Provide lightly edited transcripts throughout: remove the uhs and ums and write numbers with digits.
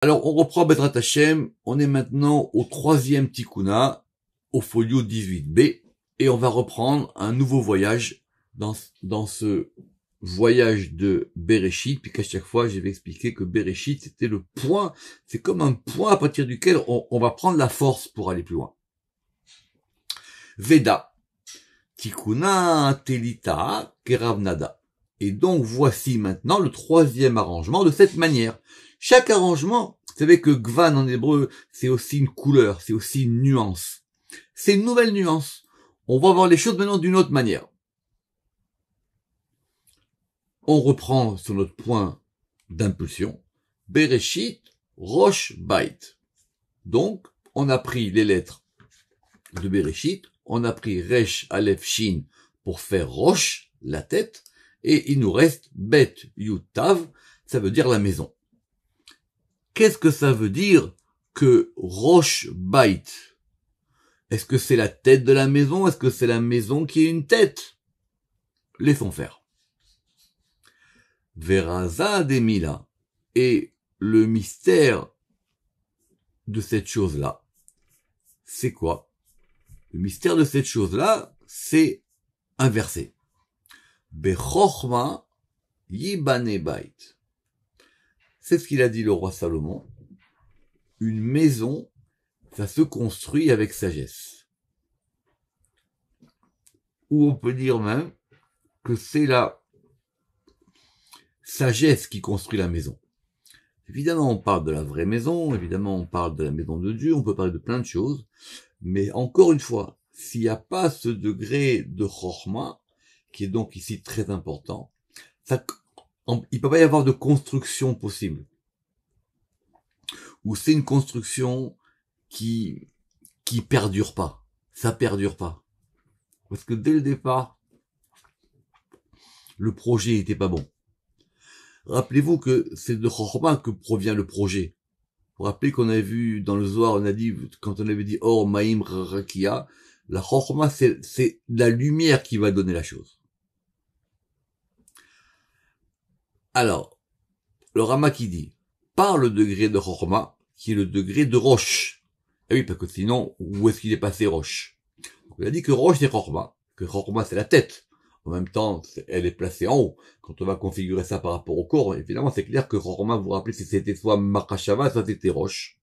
Alors, on reprend Bezrat Hashem. On est maintenant au troisième Tikuna, au folio 18b, et on va reprendre un nouveau voyage dans ce voyage de Bereshit, puis qu'à chaque fois, je vais expliquer que Bereshit, c'était le point, c'est comme un point à partir duquel on va prendre la force pour aller plus loin. Veda, Tikuna Telita Keravnada. Et donc, voici maintenant le troisième arrangement de cette manière. Chaque arrangement, vous savez que Gvan en hébreu, c'est aussi une couleur, c'est aussi une nuance. C'est une nouvelle nuance. On va voir les choses maintenant d'une autre manière. On reprend sur notre point d'impulsion. Bereshit, Rosh, Bait. Donc, on a pris les lettres de Bereshit, on a pris Resh, Aleph, Shin pour faire Rosh, la tête, et il nous reste Bet, Yud, Tav, ça veut dire la maison. Qu'est-ce que ça veut dire que Rosh Bait? Est-ce que c'est la tête de la maison? Est-ce que c'est la maison qui est une tête? Laissons faire. Veraza Demila. Et le mystère de cette chose-là, c'est quoi? Le mystère de cette chose-là, c'est inversé. Bechorma Yibane Bait. C'est ce qu'il a dit le roi Salomon. Une maison, ça se construit avec sagesse. Ou on peut dire même que c'est la sagesse qui construit la maison. Évidemment, on parle de la vraie maison, évidemment, on parle de la maison de Dieu, on peut parler de plein de choses, mais encore une fois, s'il n'y a pas ce degré de chorma, qui est donc ici très important, il peut pas y avoir de construction possible. Ou c'est une construction qui perdure pas. Ça perdure pas. Parce que dès le départ, le projet était pas bon. Rappelez-vous que c'est de Chorma que provient le projet. Vous vous rappelez qu'on avait vu dans le Zohar, on a dit, quand on avait dit Or Maïm Rakia, la Chorma c'est la lumière qui va donner la chose. Alors, le Rama qui dit, par le degré de Chorma, qui est le degré de Roche. Eh oui, parce que sinon, où est-ce qu'il est passé Roche? Il a dit que Roche c'est Chorma, que Chorma c'est la tête. En même temps, elle est placée en haut. Quand on va configurer ça par rapport au corps, évidemment, c'est clair que Chorma, vous vous rappelez, si c'était soit Makashava, soit c'était Roche.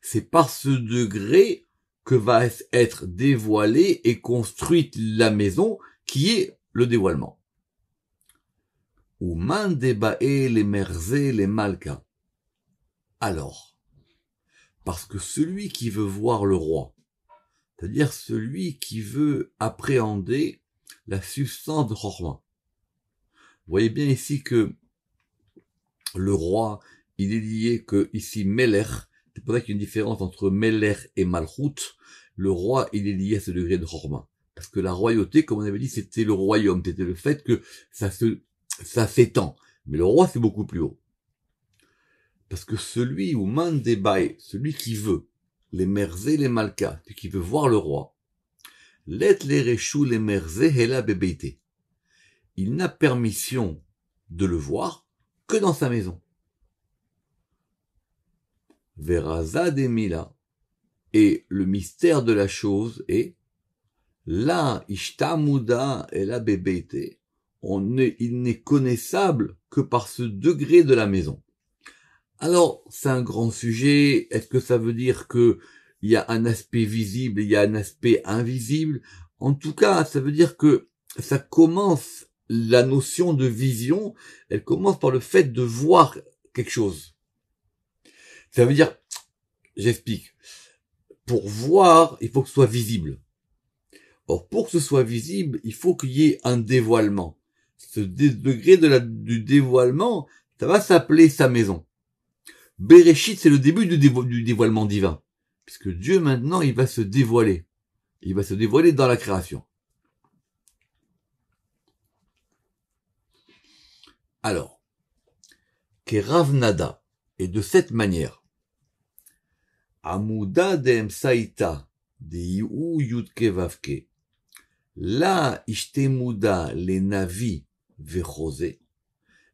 C'est par ce degré que va être dévoilée et construite la maison, qui est le dévoilement. Ou mandebae les merzé les malka. Alors, parce que celui qui veut voir le roi, c'est-à-dire celui qui veut appréhender la substance de Chorma. Vous voyez bien ici que le roi, il est lié que ici Melech, c'est pour ça qu'il y a une différence entre Melech et Malchut. Le roi, il est lié à ce degré de Chorma. Parce que la royauté, comme on avait dit, c'était le royaume, c'était le fait que ça s'étend. Mais le roi, c'est beaucoup plus haut. Parce que celui ou Mandebae, celui qui veut, les merzé, les malka, celui qui veut voir le roi, let les rechou les merzé hela bebeite. Il n'a permission de le voir que dans sa maison. Veraza demila. Et le mystère de la chose est la ishtamuda hela bebeite. Il n'est connaissable que par ce degré de la maison. Alors, c'est un grand sujet. Est-ce que ça veut dire que il y a un aspect visible, il y a un aspect invisible? En tout cas, ça veut dire que ça commence, la notion de vision, elle commence par le fait de voir quelque chose. Ça veut dire, j'explique. Pour voir, il faut que ce soit visible. Or, pour que ce soit visible, il faut qu'il y ait un dévoilement. Ce degré du dévoilement, ça va s'appeler sa maison. Bereshit, c'est le début du dévoilement divin. Puisque Dieu, maintenant, il va se dévoiler. Il va se dévoiler dans la création. Alors, Keravnada, et de cette manière, Amuda de Msaïta, de Yu Yudke Vavke, la Ishtemuda le Navi Vechose,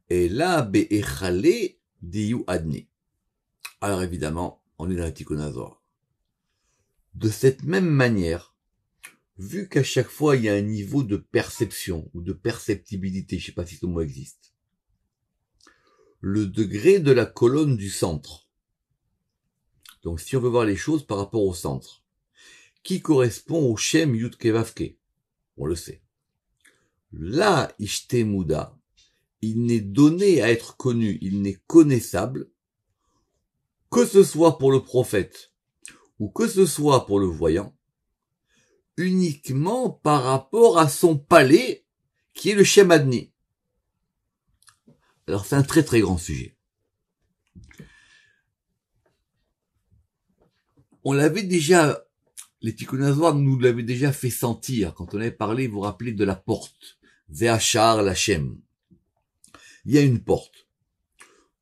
et la Be'echale de Yu Adni. Alors évidemment, on est dans la Tikkun Hazor. De cette même manière, vu qu'à chaque fois il y a un niveau de perception ou de perceptibilité, je sais pas si ce mot existe, le degré de la colonne du centre. Donc si on veut voir les choses par rapport au centre, qui correspond au Shem Yud Ke Vav Ke, on le sait. Là, Ishte Muda, il n'est donné à être connu, il n'est connaissable, que ce soit pour le prophète ou que ce soit pour le voyant, uniquement par rapport à son palais, qui est le Shem Adni. Alors c'est un très très grand sujet. On l'avait déjà, les Tikkun Hazor nous l'avaient déjà fait sentir quand on avait parlé, vous vous rappelez, de la porte. Ve'achar l'Hashem. Il y a une porte.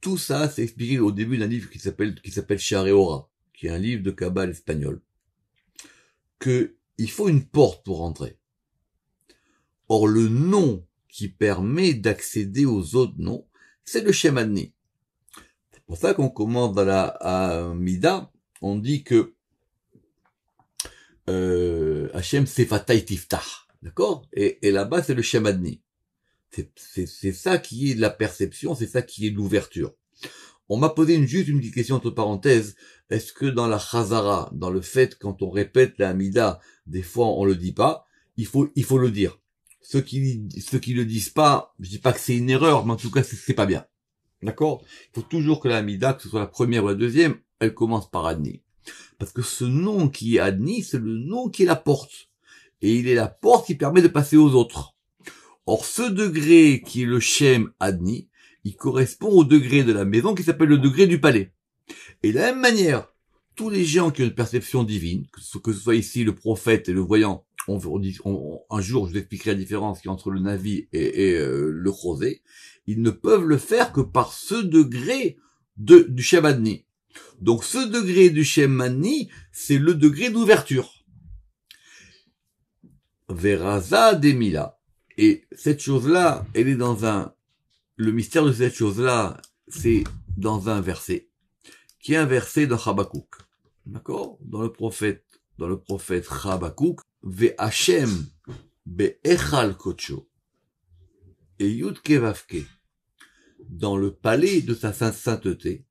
Tout ça, c'est expliqué au début d'un livre qui s'appelle Sha'arei Ora, qui est un livre de Kabbale espagnol. Que il faut une porte pour rentrer. Or, le nom qui permet d'accéder aux autres noms, c'est le Shem Adni. C'est pour ça qu'on commence dans la Mida, on dit que Hachem Sefatai Tiftach, d'accord, et là-bas c'est le Shem Adni. C'est ça qui est de la perception, c'est ça qui est de l'ouverture. On m'a posé juste une petite question entre parenthèses. Est-ce que dans la Chazara, dans le fait quand on répète la Hamida, des fois on le dit pas, il faut le dire. Ceux qui le disent pas, je dis pas que c'est une erreur, mais en tout cas c'est pas bien. D'accord? Il faut toujours que la Hamida, que ce soit la première ou la deuxième, elle commence par Adni. Parce que ce nom qui est Adni, c'est le nom qui est la porte. Et il est la porte qui permet de passer aux autres. Or, ce degré qui est le Shem Adni, il correspond au degré de la maison qui s'appelle le degré du palais. Et de la même manière, tous les gens qui ont une perception divine, que ce soit ici le prophète et le voyant, un jour je vous expliquerai la différence qui est entre le Navi et le Chosé, ils ne peuvent le faire que par ce degré du Shem Adni. Donc ce degré du Shem Adni, c'est le degré d'ouverture. Veraza Demila. Et cette chose-là, elle est le mystère de cette chose-là, c'est dans un verset, qui est un verset de Habakkuk. D'accord? Dans le prophète Habakkuk, Ve'Hashem be'echal kocho, et Yud Ke Vav Ke, dans le palais de sa sainteté,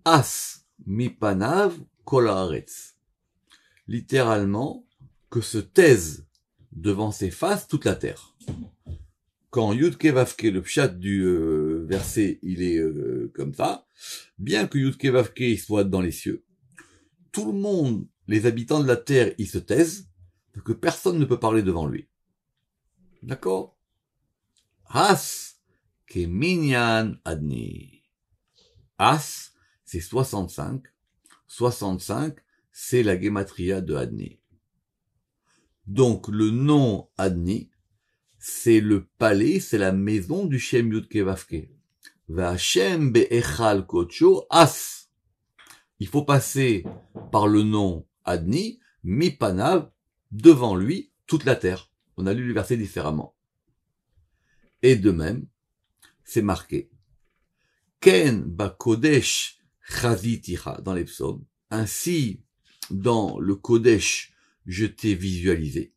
As mipanav kol haaretz. Littéralement, que se taise devant ses faces toute la terre. Quand Yud Ke Vav Ke, le pshat du verset, il est comme ça, bien que Yud Ke Vav Ke soit dans les cieux, tout le monde, les habitants de la terre, ils se taisent, parce que personne ne peut parler devant lui. D'accord? As ke minyan adni. As, c'est 65. 65, c'est la gematria de Adni. Donc, le nom Adni, c'est le palais, c'est la maison du Shem Yud Ke Vav Ke. V'Hashem be'echal kocho As. Il faut passer par le nom Adni, mipanav, devant lui, toute la terre. On a lu le verset différemment. Et de même, c'est marqué. Ken bakodesh chaziticha dans les psaumes. Ainsi, dans le Kodesh, je t'ai visualisé.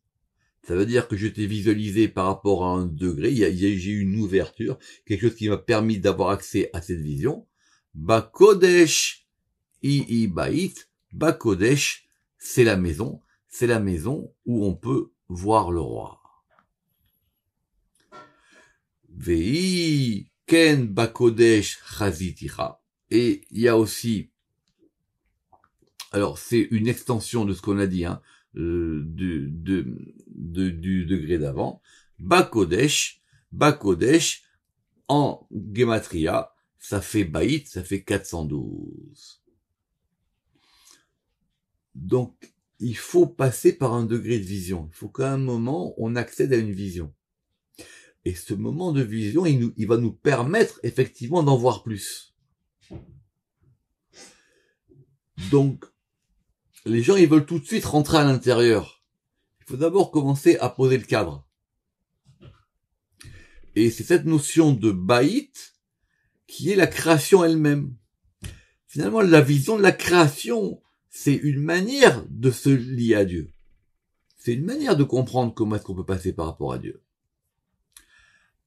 Ça veut dire que je t'ai visualisé par rapport à un degré. J'ai eu une ouverture, quelque chose qui m'a permis d'avoir accès à cette vision. Bakodesh i bait. Bakodesh, c'est la maison où on peut voir le roi. Vei ken bakodesh chaziticha. Et il y a aussi, alors c'est une extension de ce qu'on a dit, hein, du degré d'avant. Bakodesh, en gematria, ça fait baït, ça fait 412. Donc, il faut passer par un degré de vision. Il faut qu'à un moment, on accède à une vision. Et ce moment de vision, il va nous permettre effectivement d'en voir plus. Donc, les gens, ils veulent tout de suite rentrer à l'intérieur. Il faut d'abord commencer à poser le cadre. Et c'est cette notion de baït qui est la création elle-même. Finalement, la vision de la création, c'est une manière de se lier à Dieu. C'est une manière de comprendre comment est-ce qu'on peut passer par rapport à Dieu.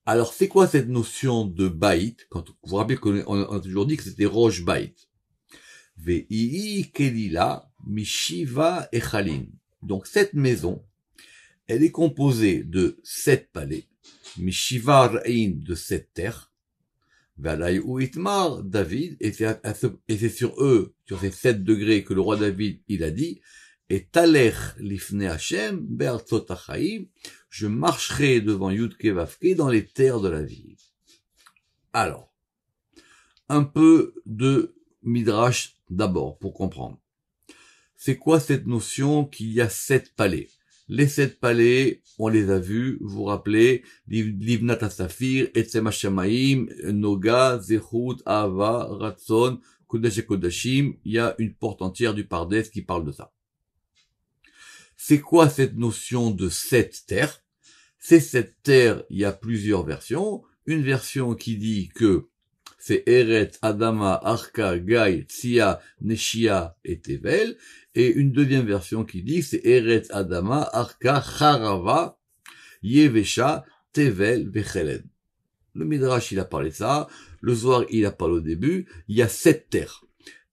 Alors, c'est quoi cette notion de baït? Quand vous vous rappelez qu'on a toujours dit que c'était roche baït. Ve'i kelila mishiva echalin. Donc, cette maison, elle est composée de 7 palais, mishiva ra'in de 7 terres, V'alay ou itmar David, et c'est sur eux, sur ces 7 degrés que le roi David, il a dit, et talech lifne Hashem be'artzot hachaim, je marcherai devant Yudke Vavke dans les terres de la vie. Alors, un peu de Midrash d'abord, pour comprendre. C'est quoi cette notion qu'il y a 7 palais? Les 7 palais, on les a vus, vous vous rappelez, Livnat HaSafir, Etzem HaShamayim, Noga, Zechut, Ahava, Ratzon, Kodesh et Kodashim, il y a une porte entière du Pardes qui parle de ça. C'est quoi cette notion de 7 terres? Ces 7 terres, il y a plusieurs versions. Une version qui dit que c'est Eretz, Adama, Arka, Gai, Tsia, Neshia et Tevel. Et une deuxième version qui dit c'est Eretz, Adama, Arka, Charava, Yevesha, Tevel, Vecheled. Le Midrash, il a parlé de ça. Le Zohar, il a parlé au début. Il y a 7 terres.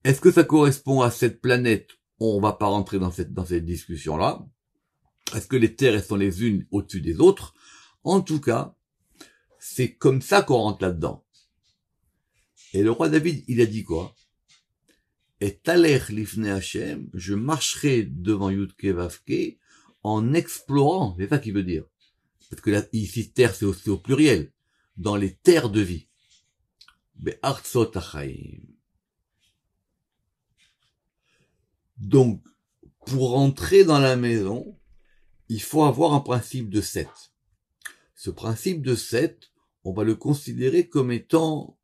Est-ce que ça correspond à cette planète? On va pas rentrer dans cette discussion-là. Est-ce que les terres, elles sont les unes au-dessus des autres? En tout cas, c'est comme ça qu'on rentre là-dedans. Et le roi David, il a dit quoi? Et taler lifne Hashem, je marcherai devant Yudke Vavke en explorant, c'est ça qu'il veut dire. Parce que là, ici, terre, c'est aussi au pluriel. Dans les terres de vie. Be'artzot hachaim. Donc, pour rentrer dans la maison, il faut avoir un principe de 7. Ce principe de 7, on va le considérer comme étant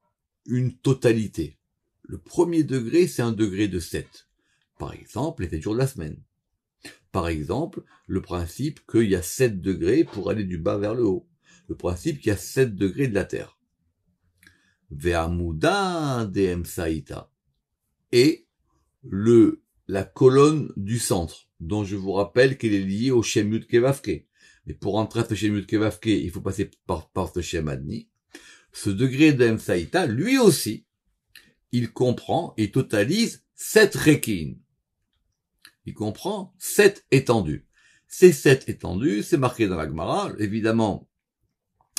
une totalité. Le premier degré, c'est un degré de 7. Par exemple, les 7 jours de la semaine. Par exemple, le principe qu'il y a 7 degrés pour aller du bas vers le haut. Le principe qu'il y a 7 degrés de la terre. Ve'amuda de'emsaïta. Et la colonne du centre, dont je vous rappelle qu'elle est liée au Shem Yud Ke Vav Ke. Mais pour rentrer à ce Shem Yud Ke Vav Ke, il faut passer par ce Shem Adni. Ce degré d'Emsaïta, lui aussi, il comprend et totalise 7 rekin. Il comprend 7 étendues. Ces 7 étendues, c'est marqué dans la Gemara. Évidemment,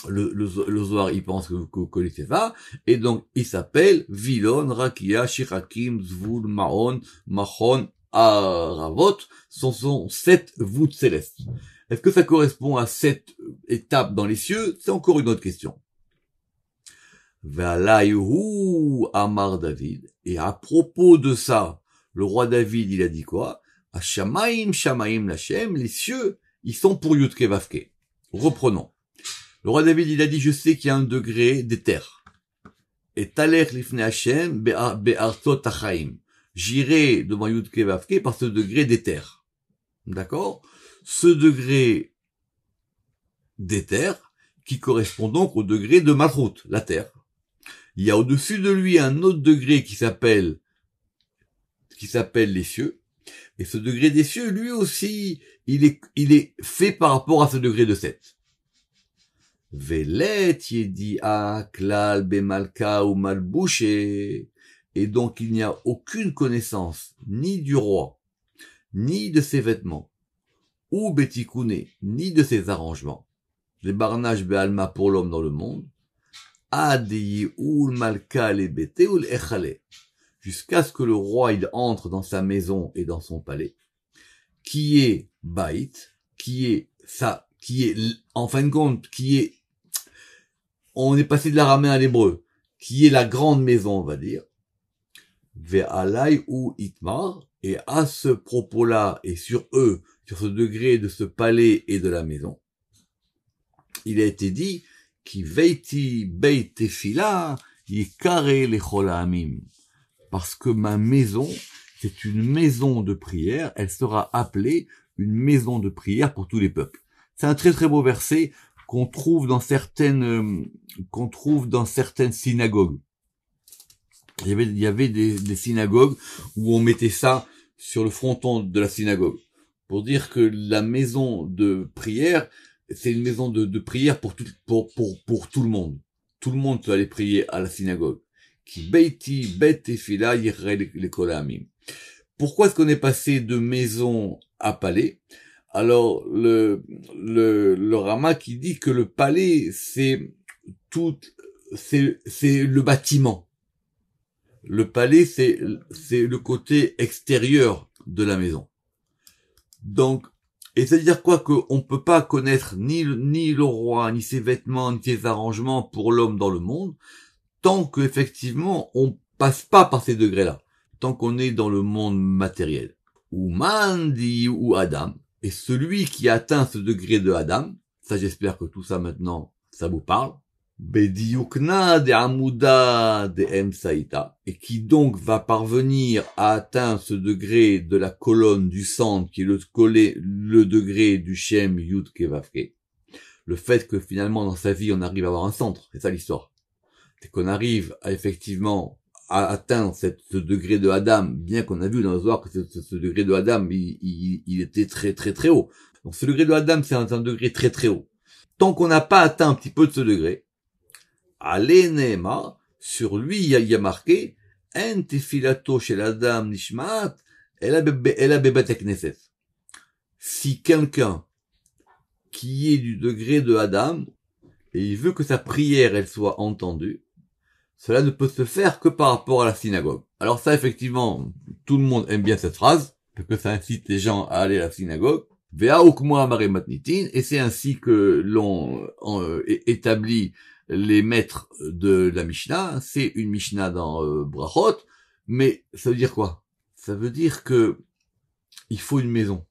le Zohar, il pense que vous connaissez ça. Et donc, il s'appelle Vilon, Rakia, Shirakim, Zvul, Maon, Machon, Aravot. Ce sont 7 voûtes célestes. Est-ce que ça correspond à 7 étapes dans les cieux? C'est encore une autre question. Ve'alayhu amar David. Et à propos de ça, le roi David, il a dit quoi? Shamaim, Shamaim Lachem, les cieux, ils sont pour Yudke Vavke. Reprenons. Le roi David, il a dit, je sais qu'il y a un degré des terres. Et talech lifne Hashem be'artzot hachaim. J'irai devant Yudke Vavke par ce degré des terres. D'accord? Ce degré des terres, qui correspond donc au degré de Malchut, la terre. Il y a au-dessus de lui un autre degré qui s'appelle les cieux. Et ce degré des cieux, lui aussi, il est fait par rapport à ce degré de 7. Velet yedi'a klal bemalka ou malbouché. Et donc il n'y a aucune connaissance, ni du roi, ni de ses vêtements, ou betikouné, ni de ses arrangements. Les barnages be'alma pour l'homme dans le monde. Adi ou malka le bete ou l'echale. Jusqu'à ce que le roi, il entre dans sa maison et dans son palais, qui est baït, en fin de compte, on est passé de l'araméen à l'hébreu, qui est la grande maison, on va dire, ve'alai ou itmar, et à ce propos-là, et sur eux, sur ce degré de ce palais et de la maison, il a été dit, ki veiti beit tefila, yikare lechol ha'amim. Parce que ma maison, c'est une maison de prière, elle sera appelée une maison de prière pour tous les peuples. C'est un très très beau verset qu'on trouve dans certaines synagogues. Il y avait des synagogues où on mettait ça sur le fronton de la synagogue. Pour dire que la maison de prière, c'est une maison de prière pour tout le monde. Tout le monde peut aller prier à la synagogue. Qui beiti bet tefila yirei lekol ha'amim. Pourquoi est-ce qu'on est passé de maison à palais? Alors, le Rama qui dit que le palais, c'est le bâtiment. Le palais, c'est le côté extérieur de la maison. Donc, et c'est-à-dire quoi, qu'on peut pas connaître ni le roi, ni ses vêtements, ni ses arrangements pour l'homme dans le monde, tant qu'effectivement, on passe pas par ces degrés-là. Tant qu'on est dans le monde matériel. Ou Mandi ou Adam. Et celui qui atteint ce degré de Adam, ça j'espère que tout ça maintenant, ça vous parle. Bediukna de Amuda de Emsaïta. Et qui donc va parvenir à atteindre ce degré de la colonne du centre, qui est le degré du Shem Yud Kevavke. Le fait que finalement dans sa vie on arrive à avoir un centre. C'est ça l'histoire. C'est qu'on arrive à effectivement à atteindre ce degré de Adam, bien qu'on a vu dans le Zohar que ce degré de Adam, il était très très très haut. Donc ce degré de Adam, c'est un degré très très haut. Tant qu'on n'a pas atteint un petit peu de ce degré, Alenema, sur lui, il y a marqué, En tefilato shel Adam nishmat, ela bebat knesset. Si quelqu'un qui est du degré de Adam, et il veut que sa prière, elle soit entendue, cela ne peut se faire que par rapport à la synagogue. Alors ça, effectivement, tout le monde aime bien cette phrase, parce que ça incite les gens à aller à la synagogue. Et c'est ainsi que l'on établit les maîtres de la Mishnah. C'est une Mishnah dans Brachot, mais ça veut dire quoi? Ça veut dire que il faut une maison.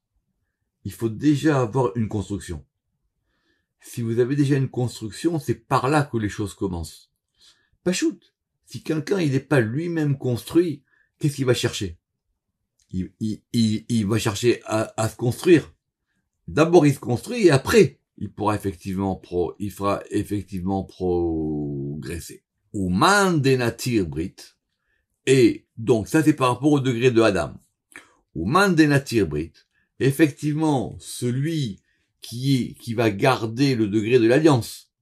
Il faut déjà avoir une construction. Si vous avez déjà une construction, c'est par là que les choses commencent. Pas shoot. Si quelqu'un il n'est pas lui-même construit, qu'est-ce qu'il va chercher? Il va chercher à se construire. D'abord il se construit et après il fera effectivement progresser. Ou man denatir brit. Et donc ça c'est par rapport au degré de Adam. Ou man denatir brit. Effectivement, celui qui va garder le degré de l'alliance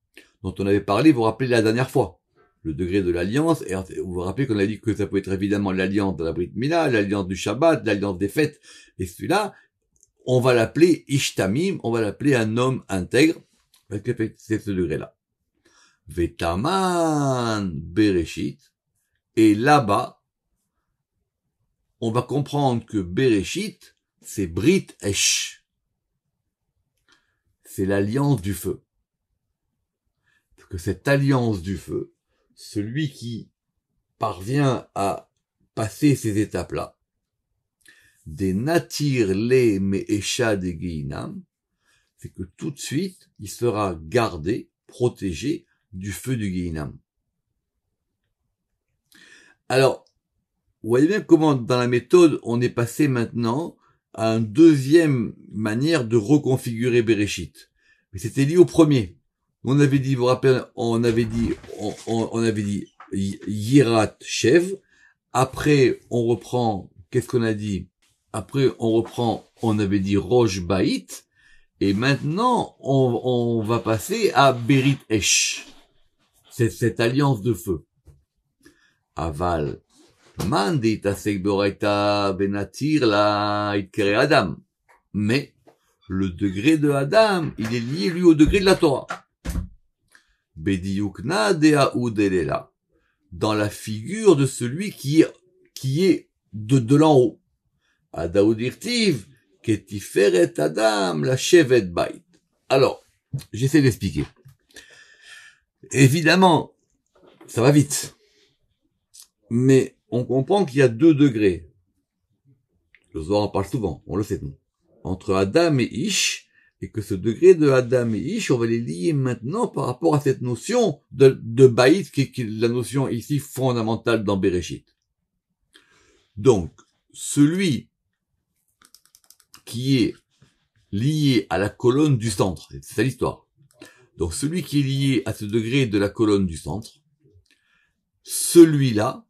dont on avait parlé, vous vous rappelez la dernière fois. Le degré de l'alliance, et vous vous rappelez qu'on a dit que ça peut être évidemment l'alliance de la Brit Mila, l'alliance du Shabbat, l'alliance des fêtes, et celui-là, on va l'appeler Ishtamim, on va l'appeler un homme intègre, parce que c'est ce degré-là. Vetaman Bereshit, et là-bas, on va comprendre que Bereshit, c'est Brit Esh. C'est l'alliance du feu. Parce que cette alliance du feu, celui qui parvient à passer ces étapes-là, des natir les me'esha de Geinam, c'est que tout de suite, il sera gardé, protégé du feu du Geinam. Alors, vous voyez bien comment dans la méthode, on est passé maintenant à une deuxième manière de reconfigurer Bereshit. Mais c'était lié au premier. On avait dit, vous vous rappelez, on avait dit Yirat Shev. Après, on reprend, qu'est-ce qu'on a dit? Après, on avait dit Rosh Baït. Et maintenant, on va passer à Berit Esh. C'est cette alliance de feu. Aval. Mandi tasek boraita benatir la itkere Adam. Mais, le degré de Adam, il est lié, lui, au degré de la Torah. Bediukna de'aoudelela, dans la figure de celui qui est de l'en haut. Adaoudirtiv, ketiferet Adam, la shevet bait. Alors, j'essaie d'expliquer. Évidemment, ça va vite. Mais, on comprend qu'il y a 2 degrés. Le Zohar en parle souvent, on le sait nous. Entre Adam et Ish, et que ce degré de Adam et Ish, on va les lier maintenant par rapport à cette notion de Baït, qui est la notion ici fondamentale dans Bereshit. Donc, celui qui est lié à la colonne du centre, c'est ça l'histoire. Donc, celui qui est lié à ce degré de la colonne du centre, celui-là,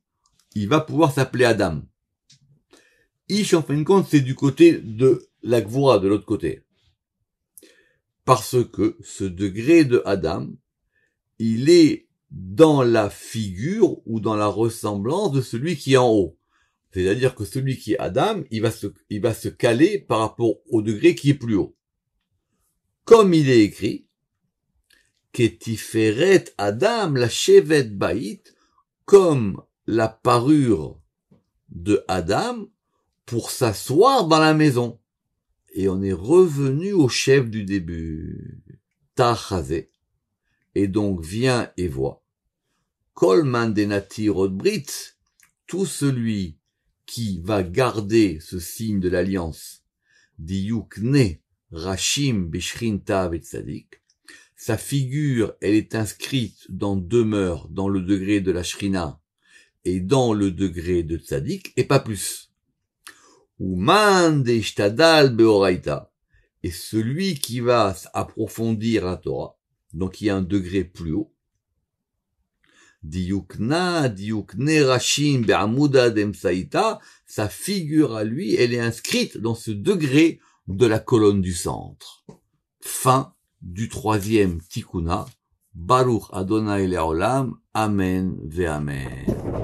il va pouvoir s'appeler Adam. Ish, en fin de compte, c'est du côté de la Gvura, de l'autre côté. Parce que ce degré de Adam, il est dans la figure ou dans la ressemblance de celui qui est en haut. C'est-à-dire que celui qui est Adam, il va se caler par rapport au degré qui est plus haut. Comme il est écrit, Ketiferet Adam la shevet bait, comme la parure de Adam pour s'asseoir dans la maison. Et on est revenu au chef du début. Tachazé. Et donc viens et vois. Kol man denati rodbrit, tout celui qui va garder ce signe de l'alliance, diyukne rashim bishrinta vetzadik, sa figure, elle est inscrite dans demeure, dans le degré de la shrina et dans le degré de tzadik, et pas plus. Uman deishtadal beoraita, et celui qui va approfondir la Torah, donc il y a un degré plus haut, diyukne rashim be'amuda demsaita, sa figure à lui, elle est inscrite dans ce degré de la colonne du centre. Fin du 3e Tikuna. Baruch Adonai Le'olam. Amen ve'amen.